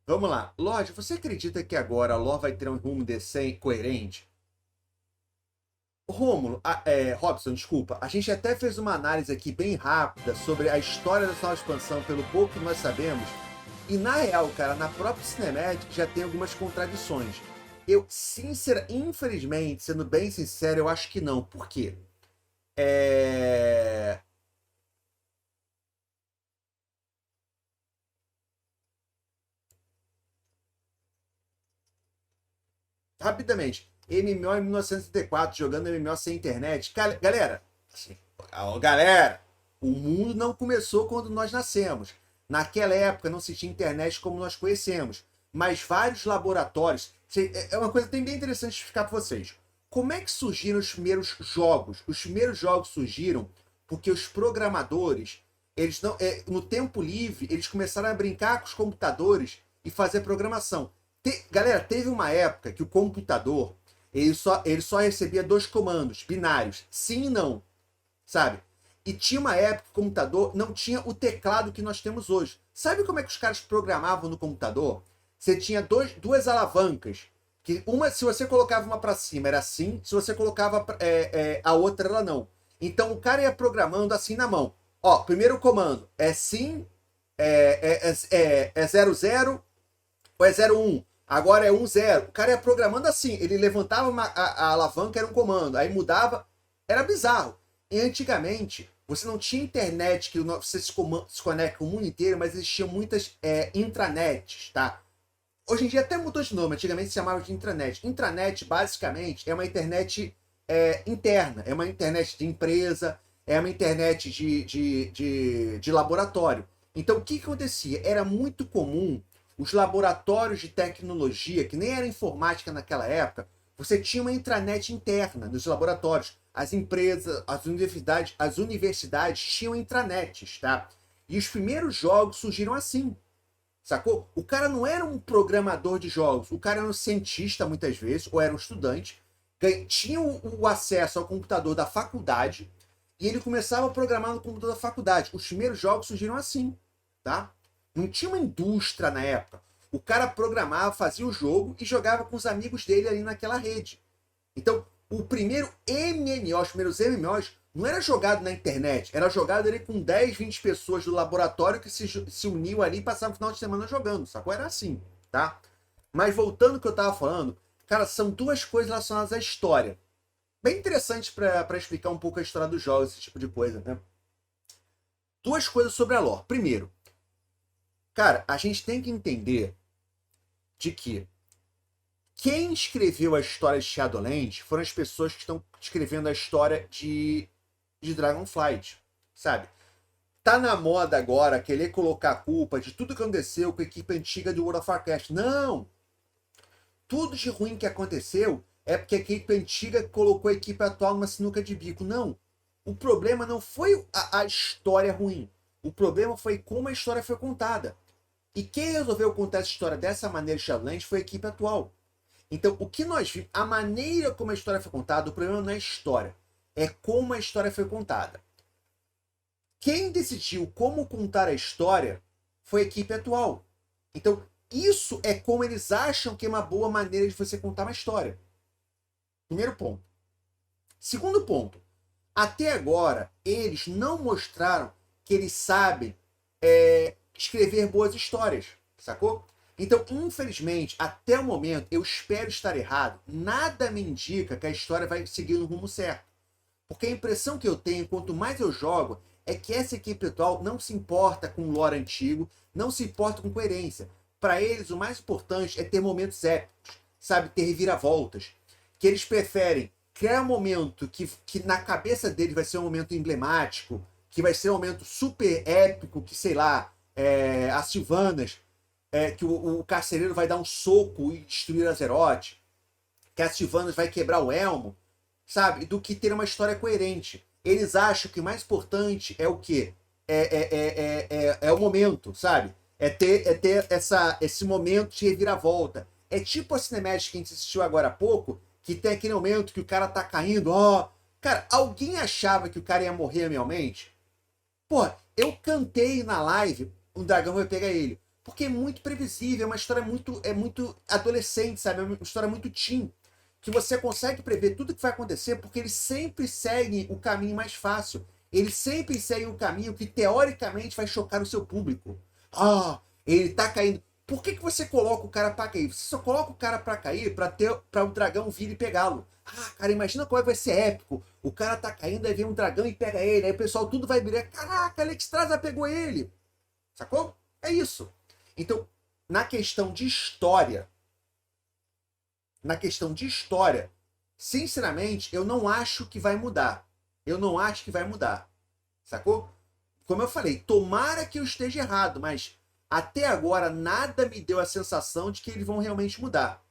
Vamos lá. Lorde, você acredita que agora a lore vai ter um rumo decente, coerente? Rômulo, Robson, desculpa. A gente até fez uma análise aqui bem rápida sobre a história dessa nova expansão, pelo pouco que nós sabemos. E na real, cara, na própria Cinematic já tem algumas contradições. Infelizmente, sendo bem sincero, eu acho que não. Por quê? É... Rapidamente, MMO em 1964, jogando MMO sem internet. Galera, assim, galera, o mundo não começou quando nós nascemos. Naquela época não se tinha internet como nós conhecemos, mas vários laboratórios. É uma coisa que tem bem interessante de explicar para vocês. Como é que surgiram os primeiros jogos? Os primeiros jogos surgiram porque os programadores, eles não, no tempo livre, eles começaram a brincar com os computadores e fazer programação. Galera, teve uma época que o computador ele só recebia dois comandos binários, sim e não, sabe? E tinha uma época que o computador não tinha o teclado que nós temos hoje. Sabe como é que os caras programavam no computador? Você tinha duas alavancas. Que uma, se você colocava uma para cima, era assim. Se você colocava a outra, era não. Então o cara ia programando assim na mão. Ó, primeiro comando é sim, é 00 ou é 01. Agora é 10. O cara ia programando assim. Ele levantava a alavanca, era um comando. Aí mudava. Era bizarro. E antigamente, você não tinha internet que você se conecta com o mundo inteiro, mas existiam muitas intranets, tá? Hoje em dia até mudou de nome. Antigamente se chamava de intranet. Intranet, basicamente, é uma internet interna. É uma internet de empresa, é uma internet de laboratório. Então, o que acontecia? Era muito comum os laboratórios de tecnologia, que nem era informática naquela época, você tinha uma intranet interna nos laboratórios. As empresas, as universidades tinham intranets, tá? E os primeiros jogos surgiram assim, sacou? O cara não era um programador de jogos, o cara era um cientista muitas vezes, ou era um estudante, tinha o acesso ao computador da faculdade e ele começava a programar no computador da faculdade. Os primeiros jogos surgiram assim, tá? Não tinha uma indústria na época. O cara programava, fazia o jogo e jogava com os amigos dele ali naquela rede. Então, o primeiro MMO, os primeiros MMOs, não era jogado na internet, era jogado ali com 10, 20 pessoas do laboratório que se uniam ali e passavam o final de semana jogando, sacou? Era assim, tá? Mas voltando ao que eu tava falando, cara, são duas coisas relacionadas à história. Bem interessante para explicar um pouco a história dos jogos, esse tipo de coisa, né? Duas coisas sobre a lore. Primeiro, cara, a gente tem que entender de que quem escreveu a história de Shadowlands foram as pessoas que estão escrevendo a história de Dragonflight, sabe? Tá na moda agora querer colocar a culpa de tudo que aconteceu com a equipe antiga do World of Warcraft. Não! Tudo de ruim que aconteceu é porque a equipe antiga colocou a equipe atual numa sinuca de bico. Não! O problema não foi a história ruim. O problema foi como a história foi contada. E quem resolveu contar essa história dessa maneira de Shadowlands foi a equipe atual. Então, o que nós vimos, a maneira como a história foi contada, o problema não é a história, é como a história foi contada. Quem decidiu como contar a história foi a equipe atual. Então, isso é como eles acham que é uma boa maneira de você contar uma história. Primeiro ponto. Segundo ponto, até agora, eles não mostraram que eles sabem escrever boas histórias, sacou? Então, infelizmente, até o momento, eu espero estar errado, nada me indica que a história vai seguir no rumo certo. Porque a impressão que eu tenho, quanto mais eu jogo, é que essa equipe atual não se importa com o lore antigo, não se importa com coerência. Para eles, o mais importante é ter momentos épicos, sabe? Ter reviravoltas. Que eles preferem criar um momento que na cabeça deles vai ser um momento emblemático, que vai ser um momento super épico, que sei lá, as Sylvanas, que o carcereiro vai dar um soco e destruir Azeroth, que a Sylvanas vai quebrar o elmo, sabe? Do que ter uma história coerente. Eles acham que o mais importante é o quê? É o momento, sabe? É ter esse momento de reviravolta. É tipo a cinemática que a gente assistiu agora há pouco, que tem aquele momento que o cara tá caindo, ó. Cara, alguém achava que o cara ia morrer realmente? Pô, eu cantei na live, o dragão vai pegar ele. Porque é muito previsível, é uma história muito adolescente, sabe? É uma história muito teen, que você consegue prever tudo que vai acontecer, porque eles sempre seguem o caminho mais fácil. Eles sempre seguem o caminho que teoricamente vai chocar o seu público. Ah, ele tá caindo. Por que você coloca o cara pra cair? Você só coloca o cara pra cair pra o dragão vir e pegá-lo. Ah, cara, imagina como vai ser épico. O cara tá caindo, aí vem um dragão e pega ele. Aí o pessoal tudo vai virar. Caraca, Alexstrasza pegou ele. Sacou? É isso. Então, na questão de história, sinceramente, eu não acho que vai mudar. Eu não acho que vai mudar. Sacou? Como eu falei, tomara que eu esteja errado, mas até agora nada me deu a sensação de que eles vão realmente mudar.